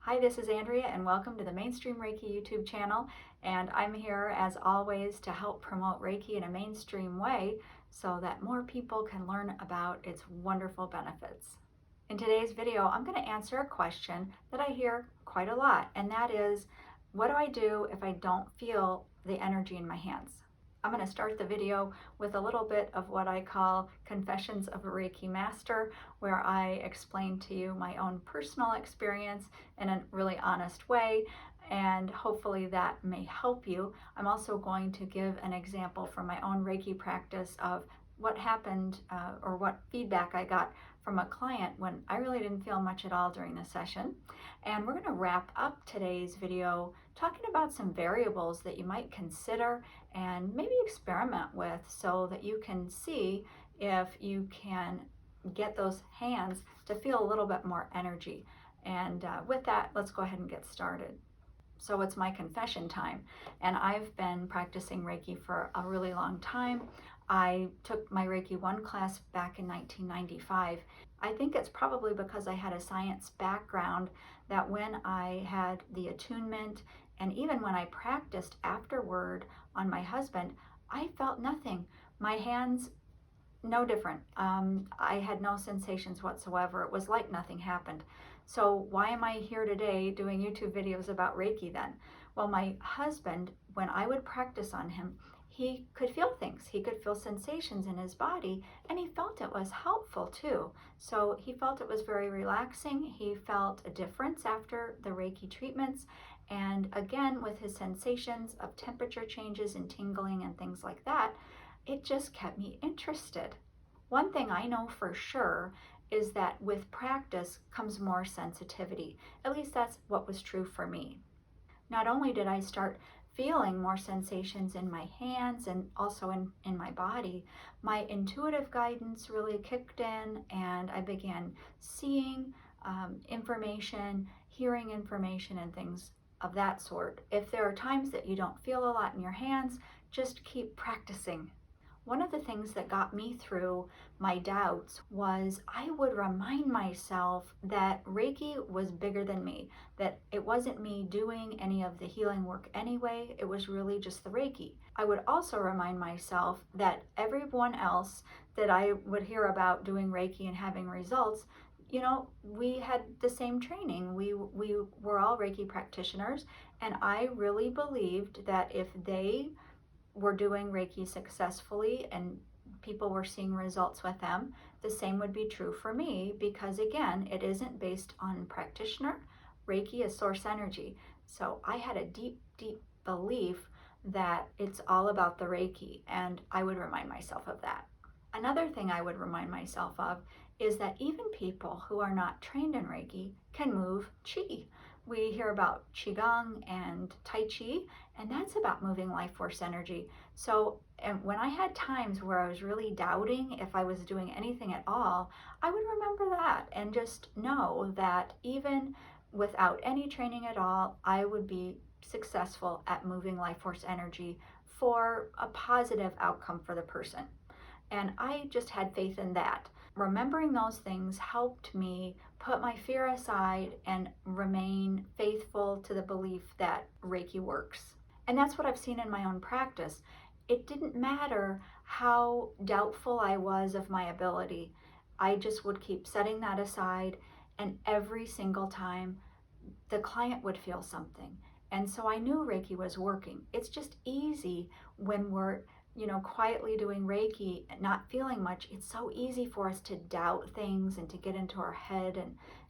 Hi, this is Andrea and welcome to the Mainstream Reiki YouTube channel. And I'm here as always to help promote Reiki in a mainstream way so that more people can learn about its wonderful benefits. In today's video, I'm going to answer a question that I hear quite a lot, and that is, what do I do if I don't feel the energy in my hands? I'm going to start the video with a little bit of what I call Confessions of a Reiki Master, where I explain to you my own personal experience in a really honest way, and hopefully that may help you. I'm also going to give an example from my own Reiki practice of what happened or what feedback I got from a client when I really didn't feel much at all during the session. And we're going to wrap up today's video talking about some variables that you might consider and maybe experiment with so that you can see if you can get those hands to feel a little bit more energy. And with that, let's go ahead and get started. So it's my confession time, and I've been practicing Reiki for a really long time. I took my Reiki 1 class back in 1995. I think it's probably because I had a science background that when I had the attunement and even when I practiced afterward on my husband, I felt nothing. My hands, no different. I had no sensations whatsoever. It was like nothing happened. So why am I here today doing YouTube videos about Reiki then? Well, my husband, when I would practice on him, he could feel things. He could feel sensations in his body, and he felt it was helpful too. So he felt it was very relaxing. He felt a difference after the Reiki treatments. And again, with his sensations of temperature changes and tingling and things like that, it just kept me interested. One thing I know for sure is that with practice comes more sensitivity. At least that's what was true for me. Not only did I start feeling more sensations in my hands and also in my body, my intuitive guidance really kicked in, and I began seeing information, hearing information, and things of that sort. If there are times that you don't feel a lot in your hands, just keep practicing. One of the things that got me through my doubts was I would remind myself that Reiki was bigger than me, that it wasn't me doing any of the healing work anyway, it was really just the Reiki. I would also remind myself that everyone else that I would hear about doing Reiki and having results, we had the same training. We were all Reiki practitioners, and I really believed that if they were doing Reiki successfully and people were seeing results with them, the same would be true for me, because again, it isn't based on practitioner. Reiki is source energy. So I had a deep, deep belief that it's all about the Reiki, and I would remind myself of that. Another thing I would remind myself of is that even people who are not trained in Reiki can move Chi. We hear about Qigong and Tai Chi, and that's about moving life force energy. So, and when I had times where I was really doubting if I was doing anything at all, I would remember that and just know that even without any training at all, I would be successful at moving life force energy for a positive outcome for the person. And I just had faith in that. Remembering those things helped me put my fear aside and remain faithful to the belief that Reiki works. And that's what I've seen in my own practice. It didn't matter how doubtful I was of my ability. I just would keep setting that aside, and every single time the client would feel something. And so I knew Reiki was working. It's just easy when we're quietly doing Reiki, not feeling much. It's so easy for us to doubt things and to get into our head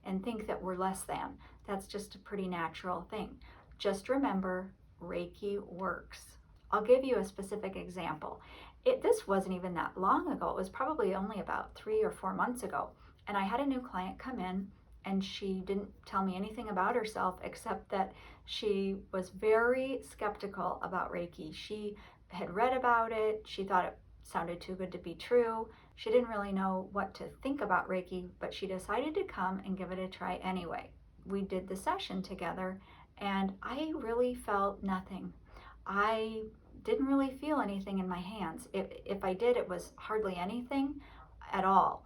and think that we're less than. That's just a pretty natural thing. Just remember, Reiki works. I'll give you a specific example. This wasn't even that long ago. It was probably only about 3 or 4 months ago. And I had a new client come in, and she didn't tell me anything about herself except that she was very skeptical about Reiki. She had read about it. She thought it sounded too good to be true. She didn't really know what to think about Reiki, but she decided to come and give it a try anyway. We did the session together, and I really felt nothing. I didn't really feel anything in my hands. If I did, it was hardly anything at all.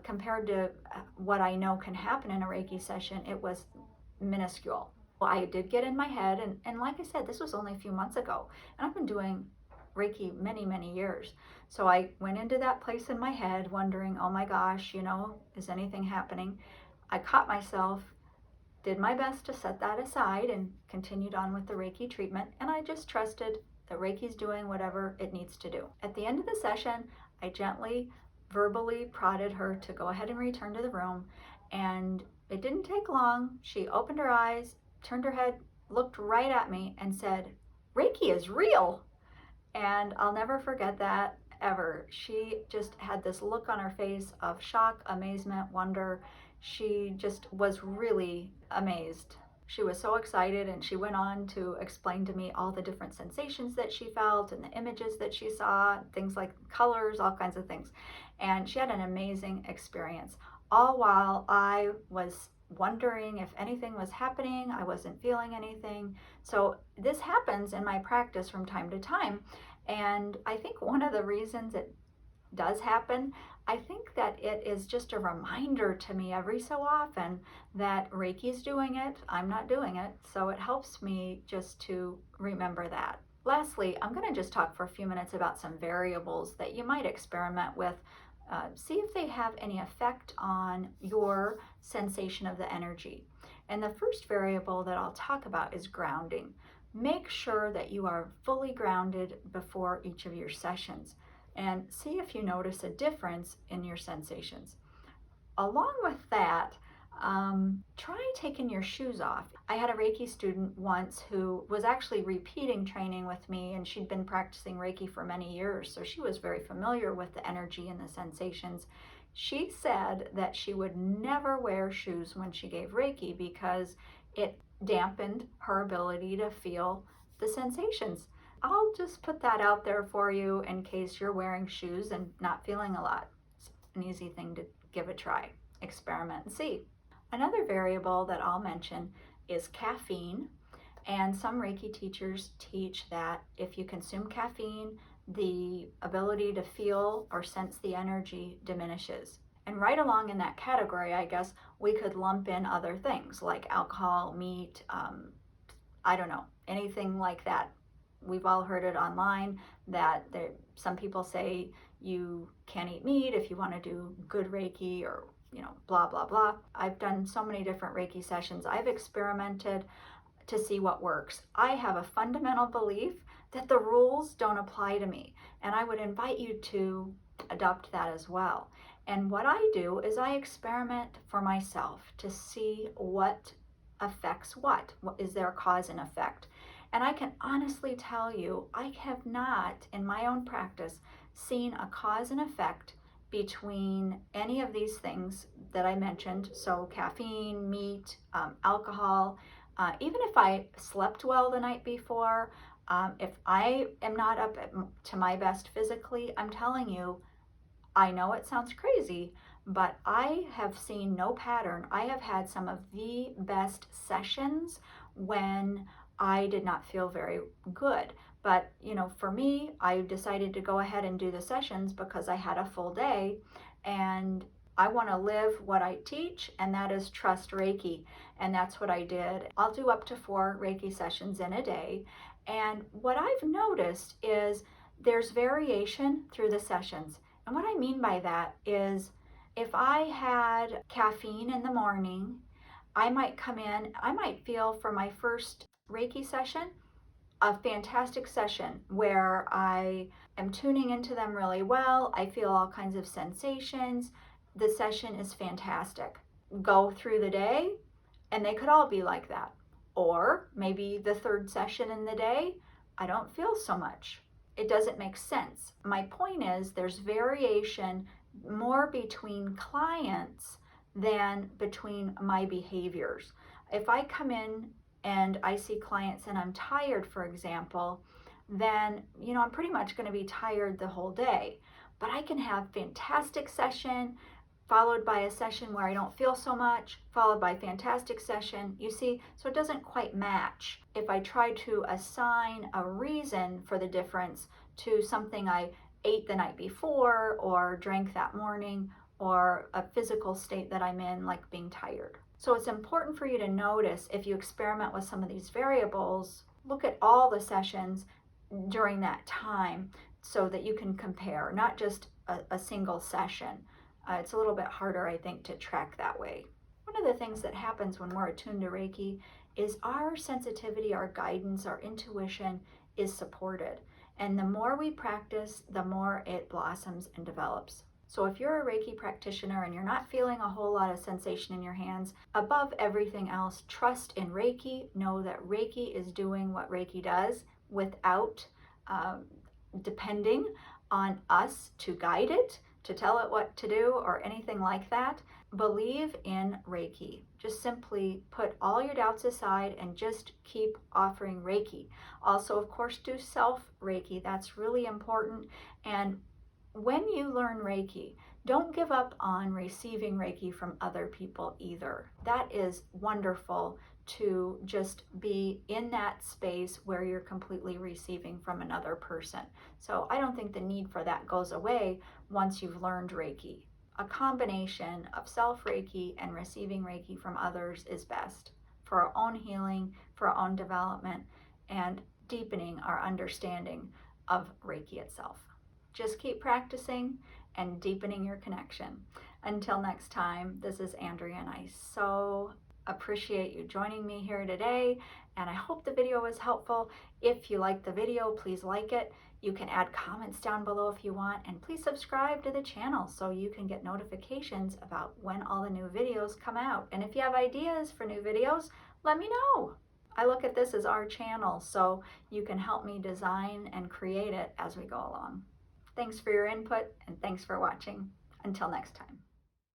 Compared to what I know can happen in a Reiki session, it was minuscule. Well, I did get in my head, and like I said, this was only a few months ago, and I've been doing Reiki many, many years. So I went into that place in my head wondering, oh my gosh, is anything happening? I caught myself, did my best to set that aside, and continued on with the Reiki treatment, and I just trusted that Reiki's doing whatever it needs to do. At the end of the session, I gently, verbally prodded her to go ahead and return to the room, and it didn't take long. She opened her eyes, turned her head, looked right at me, and said, "Reiki is real." And I'll never forget that ever. She just had this look on her face of shock, amazement, wonder. She just was really amazed. She was so excited, and she went on to explain to me all the different sensations that she felt and the images that she saw, things like colors, all kinds of things. And she had an amazing experience, all while I was wondering if anything was happening. I wasn't feeling anything. So this happens in my practice from time to time. And I think one of the reasons it does happen, I think that it is just a reminder to me every so often that Reiki's doing it, I'm not doing it. So it helps me just to remember that. Lastly, I'm going to just talk for a few minutes about some variables that you might experiment with. See if they have any effect on your sensation of the energy. And the first variable that I'll talk about is grounding. Make sure that you are fully grounded before each of your sessions, and see if you notice a difference in your sensations. Along with that, try taking your shoes off. I had a Reiki student once who was actually repeating training with me, and she'd been practicing Reiki for many years, so she was very familiar with the energy and the sensations. She said that she would never wear shoes when she gave Reiki because it dampened her ability to feel the sensations. I'll just put that out there for you in case you're wearing shoes and not feeling a lot. It's an easy thing to give a try. Experiment and see. Another variable that I'll mention is caffeine. And some Reiki teachers teach that if you consume caffeine, the ability to feel or sense the energy diminishes. And right along in that category, I guess we could lump in other things like alcohol, meat, I don't know, anything like that. We've all heard it online that some people say you can't eat meat if you want to do good Reiki, or blah blah blah. I've done so many different Reiki sessions. I've experimented to see what works. I have a fundamental belief that the rules don't apply to me, and I would invite you to adopt that as well. And what I do is I experiment for myself to see what affects what is there cause and effect. And I can honestly tell you, I have not in my own practice seen a cause and effect between any of these things that I mentioned. So caffeine, meat, alcohol, even if I slept well the night before, if I am not up to my best physically, I'm telling you, I know it sounds crazy, but I have seen no pattern. I have had some of the best sessions when I did not feel very good. But, for me, I decided to go ahead and do the sessions because I had a full day, and I want to live what I teach, and that is trust Reiki. And that's what I did. I'll do up to 4 Reiki sessions in a day. And what I've noticed is there's variation through the sessions. And what I mean by that is if I had caffeine in the morning, I might come in, I might feel for my first Reiki session, a fantastic session where I am tuning into them really well. I feel all kinds of sensations. The session is fantastic. Go through the day, and they could all be like that. Or maybe the third session in the day, I don't feel so much. It doesn't make sense. My point is there's variation more between clients than between my behaviors. If I come in and I see clients and I'm tired, for example, then I'm pretty much going to be tired the whole day. But I can have fantastic session followed by a session where I don't feel so much, followed by a fantastic session. You see, so it doesn't quite match. If I try to assign a reason for the difference to something I ate the night before or drank that morning, or a physical state that I'm in, like being tired. So it's important for you to notice if you experiment with some of these variables, look at all the sessions during that time so that you can compare, not just a single session. It's a little bit harder, I think, to track that way. One of the things that happens when we're attuned to Reiki is our sensitivity, our guidance, our intuition is supported. And the more we practice, the more it blossoms and develops. So if you're a Reiki practitioner and you're not feeling a whole lot of sensation in your hands, above everything else, trust in Reiki. Know that Reiki is doing what Reiki does without depending on us to guide it, to tell it what to do, or anything like that. Believe in Reiki. Just simply put all your doubts aside and just keep offering Reiki. Also, of course, do Self Reiki. That's really important. And when you learn Reiki, don't give up on receiving Reiki from other people either. That is wonderful to just be in that space where you're completely receiving from another person. So I don't think the need for that goes away once you've learned Reiki. A combination of Self Reiki and receiving Reiki from others is best for our own healing, for our own development, and deepening our understanding of Reiki itself. Just keep practicing and deepening your connection. Until next time, this is Andrea, and I so appreciate you joining me here today, and I hope the video was helpful. If you liked the video, please like it. You can add comments down below if you want, and please subscribe to the channel so you can get notifications about when all the new videos come out. And if you have ideas for new videos, let me know. I look at this as our channel, so you can help me design and create it as we go along. Thanks for your input, and thanks for watching. Until next time.